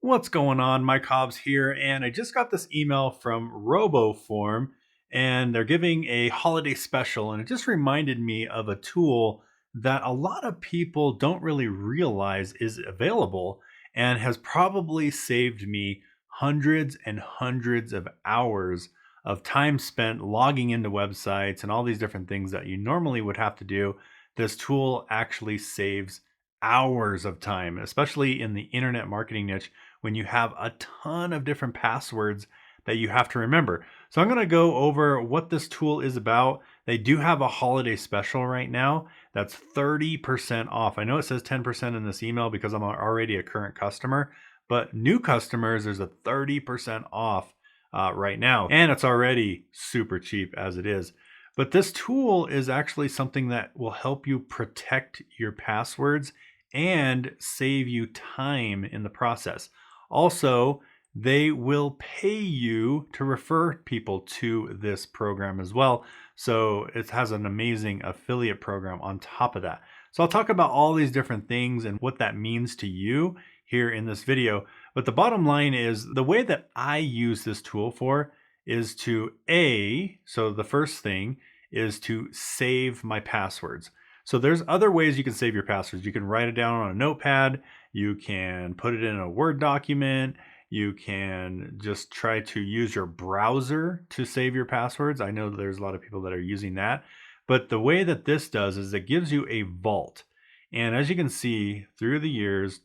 What's going on? Mike Hobbs here, and I just got this email from RoboForm, and they're giving a holiday special, and it just reminded me of a tool that a lot of people don't really realize is available and has probably saved me hundreds and hundreds of hours of time spent logging into websites and all these different things that you normally would have to do. This tool actually saves hours of time, especially in the internet marketing niche when you have a ton of different passwords that you have to remember. So I'm going to go over what this tool is about. They do have a holiday special right now that's 30% off. I know it says 10% in this email because I'm already a current customer, but new customers, there's a 30% off right now. And it's already super cheap as it is. But this tool is actually something that will help you protect your passwords and save you time in the process. Also, they will pay you to refer people to this program as well. So it has an amazing affiliate program on top of that. So I'll talk about all these different things and what that means to you here in this video. But the bottom line is the way that I use this tool for is to so the first thing is to save my passwords. So there's other ways you can save your passwords. You can write it down on a notepad. You can put it in a Word document. You can just try to use your browser to save your passwords. I know there's a lot of people that are using that. But the way that this does is it gives you a vault. And as you can see through the years,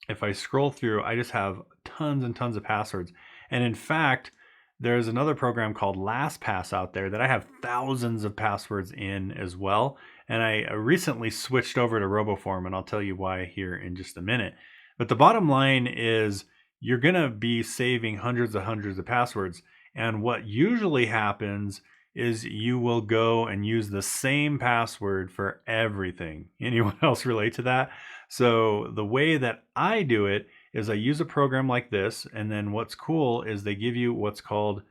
if I scroll through, I just have tons and tons of passwords. And in fact, there's another program called LastPass out there that I have thousands of passwords in as well. And I recently switched over to RoboForm, and I'll tell you why here in just a minute. But the bottom line is you're going to be saving hundreds of passwords. And what usually happens is you will go and use the same password for everything. Anyone else relate to that? So the way that I do it is I use a program like this, and then what's cool is they give you what's called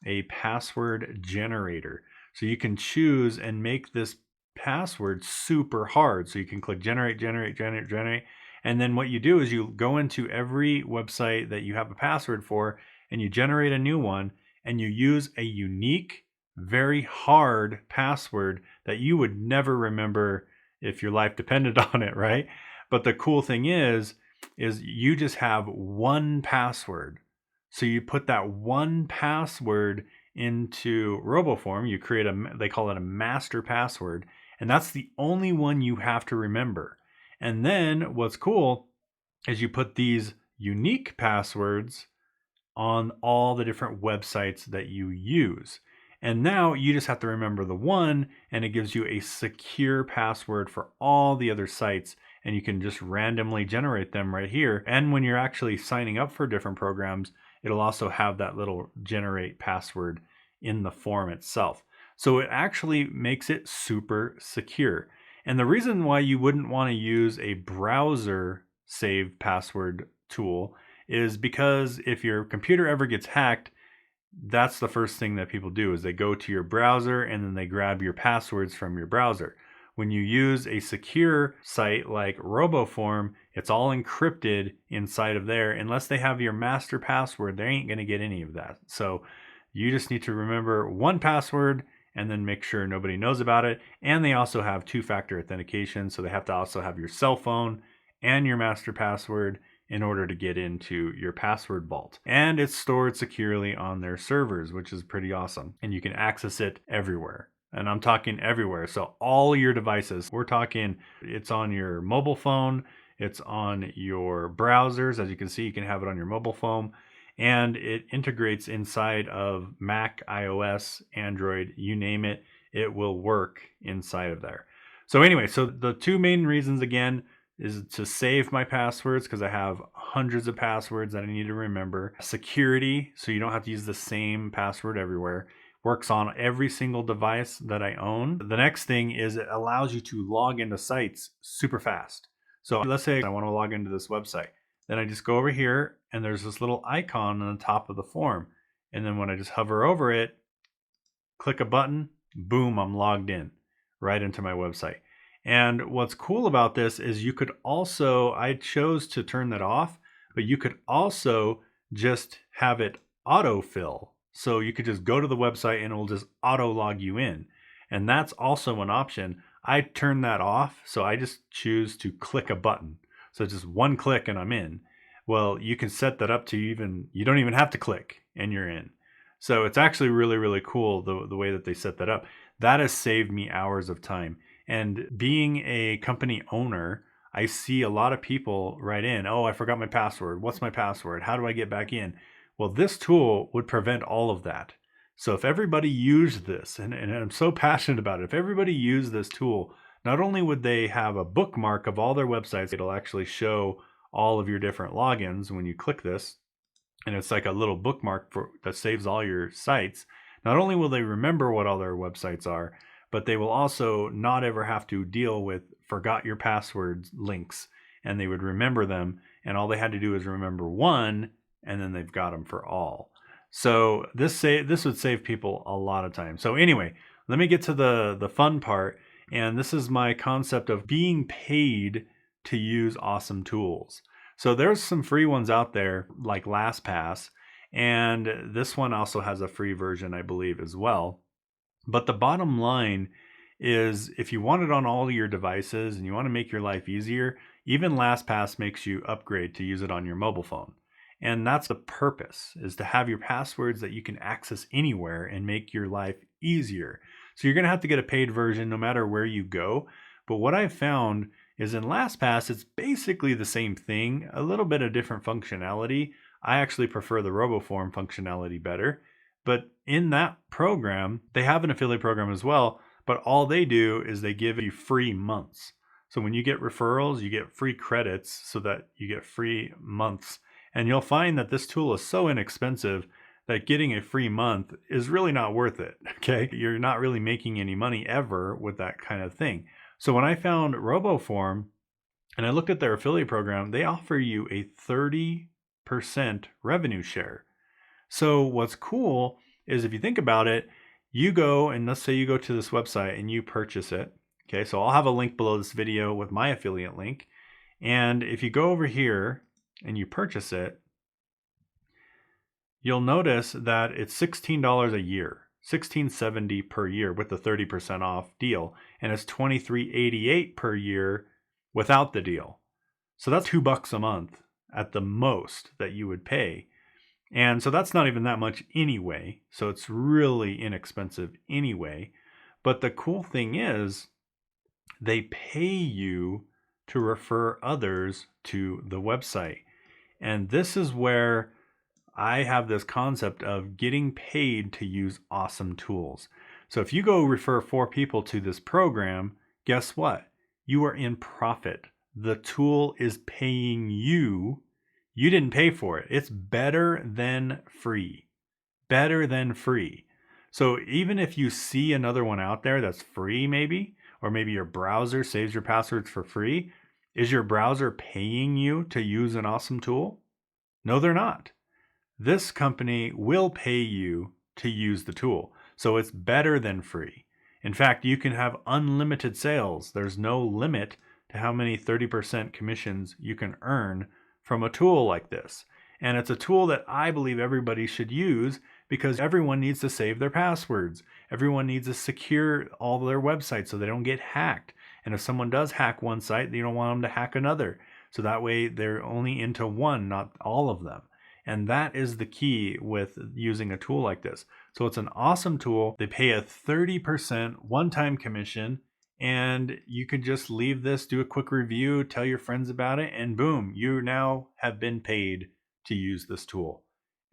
a password generator. So you can choose and make this password super hard. So you can click generate, and then what you do is you go into every website that you have a password for, and you generate a new one, and you use a unique, very hard password that you would never remember if your life depended on it, right? But the cool thing is you just have one password. So you put that one password into RoboForm, you create they call it a master password, and that's the only one you have to remember. And then what's cool is you put these unique passwords on all the different websites that you use. And now you just have to remember the one, and it gives you a secure password for all the other sites, and you can just randomly generate them right here. And when you're actually signing up for different programs, it'll also have that little generate password in the form itself. So it actually makes it super secure. And the reason why you wouldn't want to use a browser save password tool is because if your computer ever gets hacked, that's the first thing that people do is they go to your browser and then they grab your passwords from your browser. When you use a secure site like RoboForm, it's all encrypted inside of there. Unless they have your master password, they ain't going to get any of that. So you just need to remember one password and then make sure nobody knows about it. And they also have two-factor authentication. So they have to also have your cell phone and your master password in order to get into your password vault. And it's stored securely on their servers, which is pretty awesome. And you can access it everywhere. And I'm talking everywhere. So all your devices, we're talking, it's on your mobile phone, it's on your browsers. As you can see, you can have it on your mobile phone. And it integrates inside of Mac, iOS, Android, you name it, it will work inside of there. So anyway, so the two main reasons again is to save my passwords because I have hundreds of passwords that I need to remember. Security, so you don't have to use the same password everywhere. Works on every single device that I own. The next thing is it allows you to log into sites super fast. So let's say I want to log into this website. Then I just go over here and there's this little icon on the top of the form. And then when I just hover over it, click a button, boom, I'm logged in right into my website. And what's cool about this is you could also, I chose to turn that off, but you could also just have it autofill. So you could just go to the website and it will just auto log you in. And that's also an option. I turn that off. So I just choose to click a button. So just one click and I'm in. Well, you can set that up to you don't even have to click and you're in. So it's actually really, really cool the way that they set that up. That has saved me hours of time. And being a company owner, I see a lot of people write in, oh, I forgot my password. What's my password? How do I get back in? Well, this tool would prevent all of that. So if everybody used this, and I'm so passionate about it, if everybody used this tool, not only would they have a bookmark of all their websites, it'll actually show all of your different logins when you click this, and it's like a little bookmark that saves all your sites. Not only will they remember what all their websites are, but they will also not ever have to deal with forgot your passwords links, and they would remember them, and all they had to do is remember one, and then they've got them for all. So this would save people a lot of time. So anyway, let me get to the fun part, and this is my concept of being paid to use awesome tools. So there's some free ones out there like LastPass, and this one also has a free version, I believe, as well. But the bottom line is if you want it on all your devices and you want to make your life easier, even LastPass makes you upgrade to use it on your mobile phone. And that's the purpose, is to have your passwords that you can access anywhere and make your life easier. So you're going to have to get a paid version no matter where you go. But what I've found is in LastPass, it's basically the same thing, a little bit of different functionality. I actually prefer the RoboForm functionality better. But in that program, they have an affiliate program as well, but all they do is they give you free months. So when you get referrals, you get free credits so that you get free months. And you'll find that this tool is so inexpensive that getting a free month is really not worth it. Okay. You're not really making any money ever with that kind of thing. So when I found RoboForm and I looked at their affiliate program, they offer you a 30% revenue share. So what's cool is if you think about it, you go and let's say you go to this website and you purchase it. Okay, so I'll have a link below this video with my affiliate link. And if you go over here and you purchase it, you'll notice that it's $16 a year, $16.70 per year with the 30% off deal. And it's $23.88 per year without the deal. So that's $2 a month at the most that you would pay. And so that's not even that much anyway. So it's really inexpensive anyway. But the cool thing is they pay you to refer others to the website. And this is where I have this concept of getting paid to use awesome tools. So if you go refer 4 people to this program, guess what? You are in profit. The tool is paying you. You didn't pay for it. It's better than free. Better than free. So even if you see another one out there that's free maybe, or maybe your browser saves your passwords for free, is your browser paying you to use an awesome tool? No, they're not. This company will pay you to use the tool. So it's better than free. In fact, you can have unlimited sales. There's no limit to how many 30% commissions you can earn from a tool like this. And it's a tool that I believe everybody should use because everyone needs to save their passwords. Everyone needs to secure all their websites so they don't get hacked. And if someone does hack one site, you don't want them to hack another. So that way they're only into one, not all of them. And that is the key with using a tool like this. So it's an awesome tool. They pay a 30% one-time commission. And you could just leave this, do a quick review, tell your friends about it, and boom, you now have been paid to use this tool.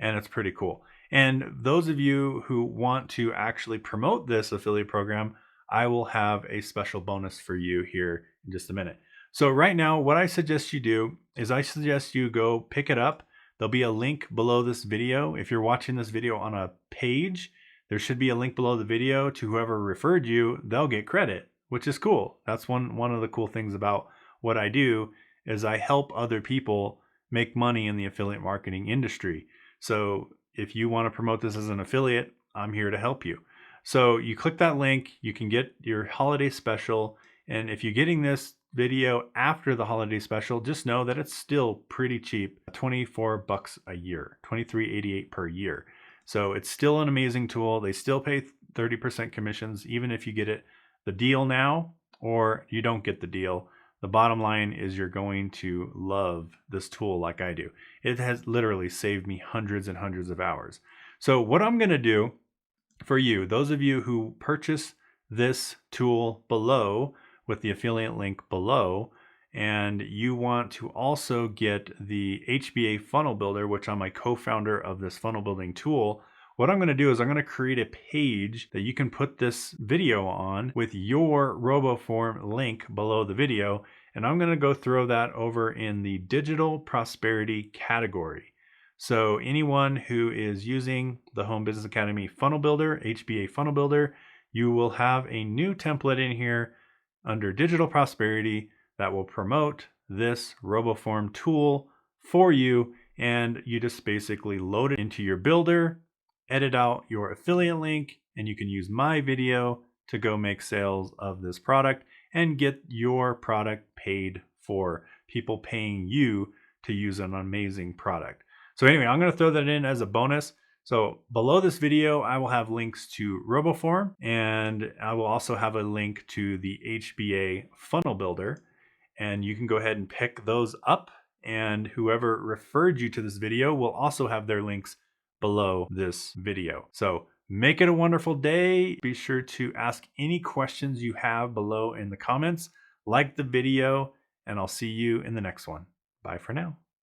And it's pretty cool. And those of you who want to actually promote this affiliate program, I will have a special bonus for you here in just a minute. So right now, what I suggest you do is I suggest you go pick it up. There'll be a link below this video. If you're watching this video on a page, there should be a link below the video to whoever referred you. They'll get credit, which is cool. That's one of the cool things about what I do is I help other people make money in the affiliate marketing industry. So if you want to promote this as an affiliate, I'm here to help you. So you click that link, you can get your holiday special. And if you're getting this video after the holiday special, just know that it's still pretty cheap, 24 bucks a year, 23.88 per year. So it's still an amazing tool. They still pay 30% commissions, even if you get it the deal now or you don't get the deal. The bottom line is you're going to love this tool like I do. It has literally saved me hundreds and hundreds of hours. So what I'm going to do for you, those of you who purchase this tool below with the affiliate link below, and you want to also get the HBA Funnel Builder, which I'm a co-founder of this funnel building tool, what I'm going to do is I'm going to create a page that you can put this video on with your RoboForm link below the video, and I'm going to go throw that over in the digital prosperity category. So anyone who is using the Home Business Academy Funnel Builder, HBA Funnel Builder, you will have a new template in here under digital prosperity that will promote this RoboForm tool for you. And you just basically load it into your builder, edit out your affiliate link, and you can use my video to go make sales of this product and get your product paid for, people paying you to use an amazing product. So anyway, I'm going to throw that in as a bonus. So below this video, I will have links to RoboForm, and I will also have a link to the HBA Funnel Builder, and you can go ahead and pick those up, and whoever referred you to this video will also have their links below this video. So make it a wonderful day. Be sure to ask any questions you have below in the comments, like the video, and I'll see you in the next one. Bye for now.